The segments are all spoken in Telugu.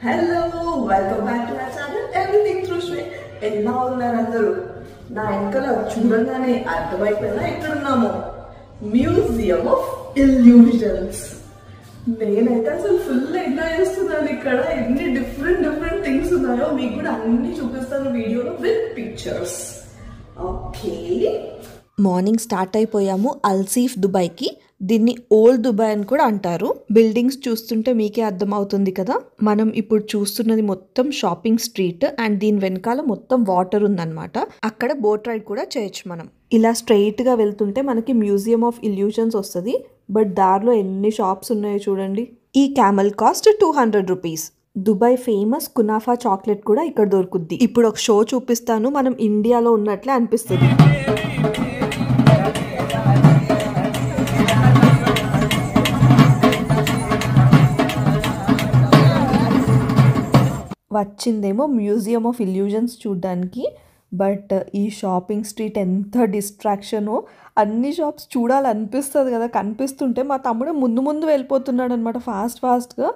Hello welcome back to our channel everything through Sri. ఎలా ఉన్నారు అందరూ? నా వెనకాల చూడంగానే అర్థమైపోయిందా ఎక్కడున్నామో? Museum of illusions. నేనైతే అసలు ఫుల్ ఎంజాయ్ చేస్తున్నాను. ఇక్కడ ఎన్ని డిఫరెంట్ థింగ్స్ ఉన్నాయో మీకు కూడా అన్ని చూపిస్తాను వీడియోలో with pictures. Okay, morning start అయిపోయాము అల్సీఫ్ దుబాయ్కి. దీన్ని ఓల్డ్ దుబాయ్ అని కూడా అంటారు. బిల్డింగ్స్ చూస్తుంటే మీకే అర్థమవుతుంది కదా. మనం ఇప్పుడు చూస్తున్నది మొత్తం షాపింగ్ స్ట్రీట్ అండ్ దీని వెనకాల మొత్తం వాటర్ ఉందన్నమాట. అక్కడ బోట్ రైడ్ కూడా చేయొచ్చు మనం. ఇలా స్ట్రైట్ గా వెళ్తుంటే మనకి మ్యూజియం ఆఫ్ ఇల్యూజన్స్ వస్తుంది. బట్ దారిలో ఎన్ని షాప్స్ ఉన్నాయో చూడండి. ఈ camel cost 200 rupees. Dubai famous kunafa chocolate కూడా ఇక్కడ దొరుకుద్ది. ఇప్పుడు ఒక షో చూపిస్తాను, మనం ఇండియాలో ఉన్నట్లే అనిపిస్తుంది. వచ్చిందేమో మ్యూజియం ఆఫ్ ఇల్యూజన్స్ చూడడానికి. బట్ ఈ షాపింగ్ స్ట్రీట్ ఎంత డిస్ట్రాక్షనో. అన్ని షాప్స్ చూడాలనిపిస్తుంది కదా. కనిపిస్తుంటే మా తమ్ముడే ముందు వెళ్ళిపోతున్నాడు అనమాట ఫాస్ట్గా.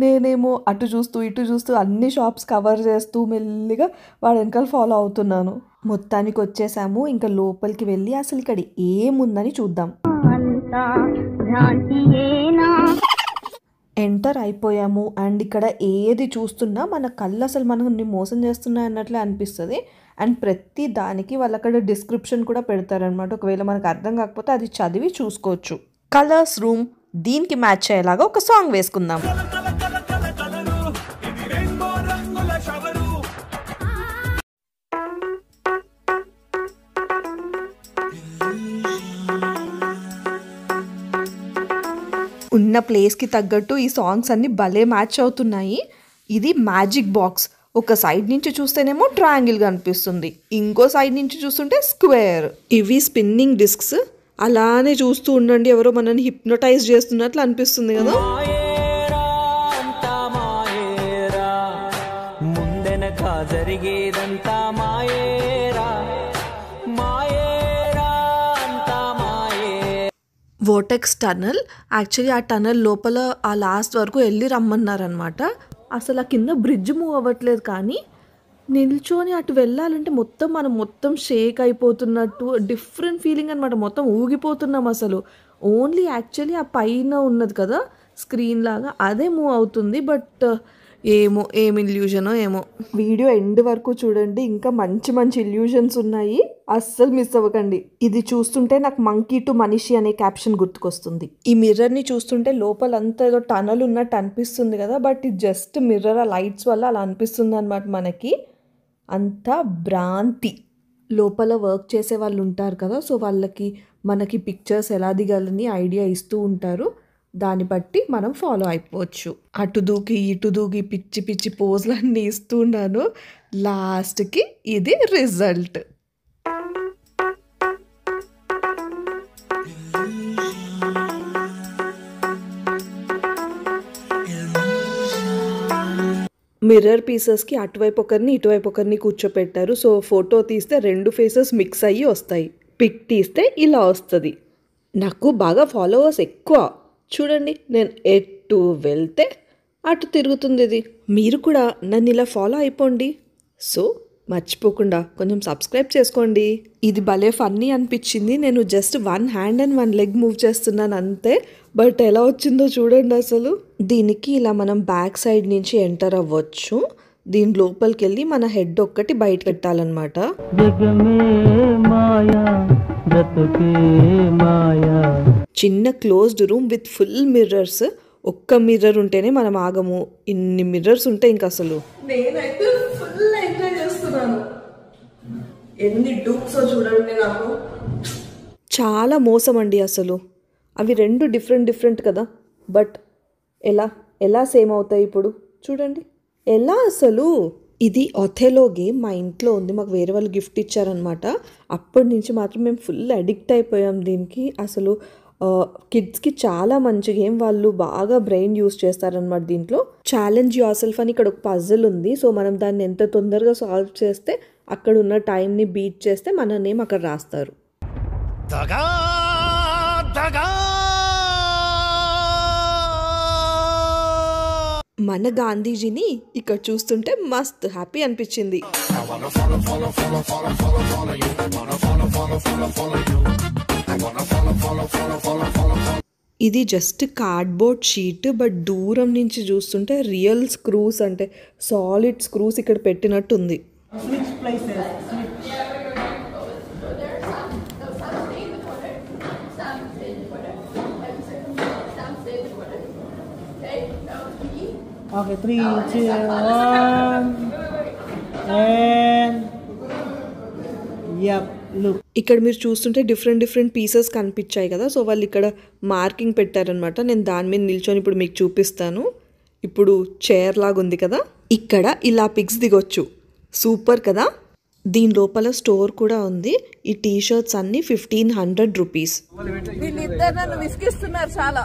నేనేమో అటు చూస్తూ ఇటు చూస్తూ అన్ని షాప్స్ కవర్ చేస్తూ మెల్లిగా వాడు వెనకాల ఫాలో అవుతున్నాను. మొత్తానికి వచ్చేసాము. ఇంకా లోపలికి వెళ్ళి అసలు ఇక్కడ ఏముందని చూద్దాం. ఎంటర్ అయిపోయాము అండ్ ఇక్కడ ఏది చూస్తున్నా మన కళ్ళు అసలు మనల్ని మోసం చేస్తున్నాయి అన్నట్లే అనిపిస్తుంది. అండ్ ప్రతి దానికి వాళ్ళు అక్కడ డిస్క్రిప్షన్ కూడా పెడతారనమాట. ఒకవేళ మనకు అర్థం కాకపోతే అది చదివి చూసుకోవచ్చు. కలర్స్ రూమ్, దీనికి మ్యాచ్ అయ్యేలాగా ఒక సాంగ్ వేసుకుందాం. ఉన్న ప్లేస్కి తగ్గట్టు ఈ సాంగ్స్ అన్ని భలే మ్యాచ్ అవుతున్నాయి. ఇది మ్యాజిక్ బాక్స్. ఒక సైడ్ నుంచి చూస్తేనేమో ట్రయాంగిల్ కనిపిస్తుంది, ఇంకో సైడ్ నుంచి చూస్తుంటే స్క్వేర్. ఇవి స్పిన్నింగ్ డిస్క్స్. అలానే చూస్తూ ఉండండి, ఎవరో మనల్ని హిప్నోటైజ్ చేస్తున్నట్లు అనిపిస్తుంది కదా. వోటెక్స్ టనల్. యాక్చువల్లీ ఆ టనల్ లోపల ఆ లాస్ట్ వరకు వెళ్ళి రమ్మన్నారనమాట. అసలు ఆ కింద బ్రిడ్జ్ మూవ్ అవ్వట్లేదు, కానీ నిల్చొని అటు వెళ్ళాలంటే మనం మొత్తం షేక్ అయిపోతున్నట్టు డిఫరెంట్ ఫీలింగ్ అనమాట. మొత్తం ఊగిపోతున్నాం అసలు. ఓన్లీ యాక్చువల్లీ ఆ పైన ఉన్నది కదా స్క్రీన్ లాగా, అదే మూవ్ అవుతుంది. బట్ ఏం ఇల్యూజనో ఏమో. వీడియో ఎండ్ వరకు చూడండి, ఇంకా మంచి ఇల్యూజన్స్ ఉన్నాయి. అస్సలు మిస్ అవ్వకండి. ఇది చూస్తుంటే నాకు మంకీ టు మనిషి అనే క్యాప్షన్ గుర్తుకొస్తుంది. ఈ మిర్రర్ని చూస్తుంటే లోపలంతా ఏదో టనల్ ఉన్నట్టు అనిపిస్తుంది కదా. బట్ ఇది జస్ట్ మిర్రర్, ఆ లైట్స్ వల్ల అలా అనిపిస్తుంది అనమాట. మనకి అంతా భ్రాంతి. లోపల వర్క్ చేసే వాళ్ళు ఉంటారు కదా, సో వాళ్ళకి మనకి పిక్చర్స్ ఎలా దిగాలని ఐడియా ఇస్తూ ఉంటారు. దాన్ని బట్టి మనం ఫాలో అయిపోవచ్చు. అటు దూకి ఇటు దూకి పిచ్చి పోజ్లన్నీ ఇస్తూ ఉన్నాను. లాస్ట్కి ఇది రిజల్ట్. మిర్రర్ పీసెస్కి అటువైపు ఒకరిని ఇటువైపు ఒకరిని కూర్చోపెట్టారు. సో ఫోటో తీస్తే 2 ఫేసెస్ మిక్స్ అయ్యి వస్తాయి. పిక్ తీస్తే ఇలా వస్తుంది. నాకు బాగా ఫాలోవర్స్ ఎక్కువ. చూడండి, నేను ఎటు వెళ్తే అటు తిరుగుతుంది ఇది. మీరు కూడా నన్ను ఇలా ఫాలో అయిపోండి. సో మర్చిపోకుండా కొంచెం సబ్స్క్రైబ్ చేసుకోండి. ఇది భలే ఫన్నీ అనిపించింది. నేను just 1 hand and 1 leg move చేస్తున్నాను అంతే. బట్ ఎలా వచ్చిందో చూడండి అసలు. దీనికి ఇలా మనం బ్యాక్ సైడ్ నుంచి ఎంటర్ అవ్వచ్చు. దీని లోపలికి వెళ్ళి మన హెడ్ ఒక్కటి బయట పెట్టాలన్నమాట. చిన్న closed room with full mirrors. ఒక్క మిర్రర్ ఉంటేనే మనం ఆగము, ఇన్ని మిర్రర్స్ ఉంటాయి ఇంకా అసలు. నేనైతే ఫుల్ ఎంజాయ్ చేస్తున్నాను. ఎన్ని డూప్స్ చూడండి. నాకు చాలా మోసం అండి అసలు. అవి 2 డిఫరెంట్ కదా. బట్ ఎలా సేమ్ అవుతాయి ఇప్పుడు చూడండి. ఎలా అసలు. ఇది ఒథెలో గేమ్ మా ఇంట్లో ఉంది, మాకు వేరే వాళ్ళు గిఫ్ట్ ఇచ్చారనమాట. అప్పటి నుంచి మాత్రం మేము ఫుల్ అడిక్ట్ అయిపోయాం దీనికి. అసలు కిడ్స్కి చాలా మంచి గేమ్. వాళ్ళు బాగా బ్రెయిన్ యూస్ చేస్తారనమాట దీంట్లో. ఛాలెంజ్ యువర్ సెల్ఫ్ అని ఇక్కడ ఒక పజిల్ ఉంది. సో మనం దాన్ని ఎంత తొందరగా సాల్వ్ చేస్తే, అక్కడ ఉన్న టైంని బీట్ చేస్తే మన నేమ్ అక్కడ రాస్తారు. మన గాంధీజీని ఇక్కడ చూస్తుంటే మస్త్ హ్యాపీ అనిపించింది. ఇది జస్ట్ కార్డ్బోర్డ్ షీట్, బట్ దూరం నుంచి చూస్తుంటే రియల్ స్క్రూస్ అంటే సాలిడ్ స్క్రూస్ ఇక్కడ పెట్టినట్టుంది. Okay, 3, 2, 1, and yep, look. ఇక్కడ మీరు చూస్తుంటే డిఫరెంట్ పీసెస్ కనిపించాయి కదా, సో వాళ్ళు ఇక్కడ మార్కింగ్ పెట్టారనమాట. నేను దాని మీద నిల్చొని ఇప్పుడు మీకు చూపిస్తాను. ఇప్పుడు చైర్ లాగా ఉంది కదా, ఇక్కడ ఇలా పిక్స్ దిగొచ్చు. సూపర్ కదా. దీని లోపల స్టోర్ కూడా ఉంది. ఈ టీ షర్ట్స్ అన్ని 1500 రూపీస్. వీళ్ళిద్దరు నన్ను విసిగిస్తున్నారు చాలా.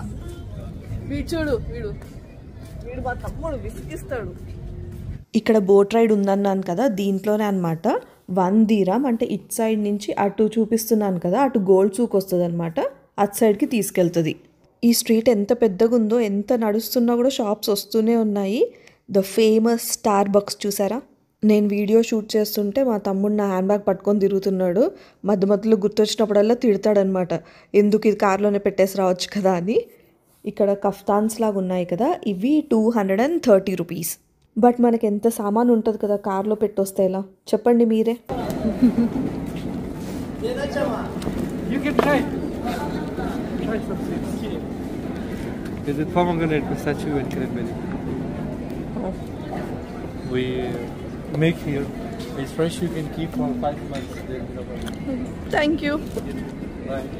వీడు చూడు, వీడు మా తమ్ముడు విసిగిస్తాడు. ఇక్కడ బోట్ రైడ్ ఉందన్నాను కదా, దీంట్లోనే అనమాట 1 దీరం అంటే ఇటు సైడ్ నుంచి అటు చూపిస్తున్నాను కదా, అటు గోల్డ్ సూక్ వస్తుంది అనమాట, అటు సైడ్కి తీసుకెళ్తుంది. ఈ స్ట్రీట్ ఎంత పెద్దగా ఉందో, ఎంత నడుస్తున్నా కూడా షాప్స్ వస్తూనే ఉన్నాయి. ద ఫేమస్ స్టార్ బక్స్ చూసారా? నేను వీడియో షూట్ చేస్తుంటే మా తమ్ముడు నా హ్యాండ్ బ్యాగ్ పట్టుకొని తిరుగుతున్నాడు. మధ్యలో గుర్తొచ్చినప్పుడల్లా తిడతాడనమాట, ఎందుకు ఇది కార్లోనే పెట్టేసి రావచ్చు కదా అని. ఇక్కడ కఫ్తాన్స్ లాగా ఉన్నాయి కదా, ఇవి 230 రూపీస్. బట్ మనకి ఎంత సామాన్ ఉంటుంది కదా కార్లో పెట్టొస్తే ఎలా చెప్పండి మీరే. You can try. Try something. Is it pomegranate, pistachio, and cranberry? We make here. It's fresh. You can keep for 5 months. Thank you. Right.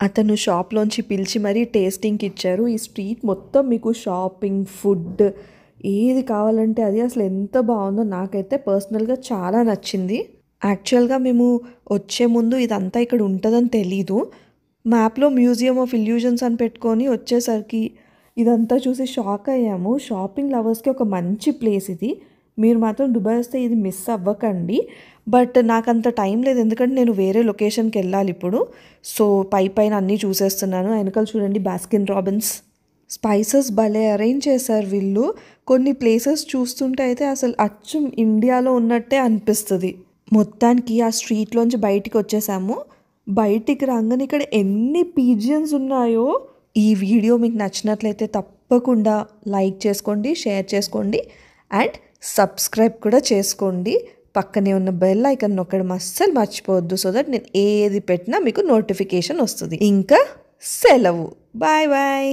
అతను షాప్లోంచి పిలిచి మరీ టేస్టింగ్కి ఇచ్చారు. ఈ స్ట్రీట్ మొత్తం మీకు షాపింగ్, ఫుడ్ ఏది కావాలంటే అది. అసలు ఎంత బాగుందో, నాకైతే పర్సనల్గా చాలా నచ్చింది. యాక్చువల్గా మేము వచ్చే ముందు ఇదంతా ఇక్కడ ఉంటుందని తెలీదు. మ్యాప్లో మ్యూజియం ఆఫ్ ఇల్యూజన్స్ అని పెట్టుకొని వచ్చేసరికి ఇదంతా చూసి షాక్ అయ్యాము. షాపింగ్ లవర్స్కి ఒక మంచి ప్లేస్ ఇది. మీరు మాత్రం దుబాయ్ వస్తే ఇది మిస్ అవ్వకండి. బట్ నాకు అంత టైం లేదు, ఎందుకంటే నేను వేరే లొకేషన్కి వెళ్ళాలి ఇప్పుడు. సో పైన అన్నీ చూసేస్తున్నాను. వెనకాల చూడండి, బాస్కిన్ రాబిన్స్. స్పైసెస్ భలే అరేంజ్ చేశారు వీళ్ళు. కొన్ని ప్లేసెస్ చూస్తుంటే అయితే అసలు అచ్చం ఇండియాలో ఉన్నట్టే అనిపిస్తుంది. మొత్తానికి ఆ స్ట్రీట్లోంచి బయటికి వచ్చేసాము. బయటికి రాగానే ఇక్కడ ఎన్ని పీజియన్స్ ఉన్నాయో. ఈ వీడియో మీకు నచ్చినట్లయితే తప్పకుండా లైక్ చేసుకోండి, షేర్ చేసుకోండి అండ్ సబ్స్క్రైబ్ కూడా చేసుకోండి. పక్కనే ఉన్న బెల్ ఐకాన్ నొక్కడం అస్సలు మర్చిపోవద్దు, సో దట్ నేను ఏది పెట్టినా మీకు నోటిఫికేషన్ వస్తుంది. ఇంకా సెలవు. Bye bye.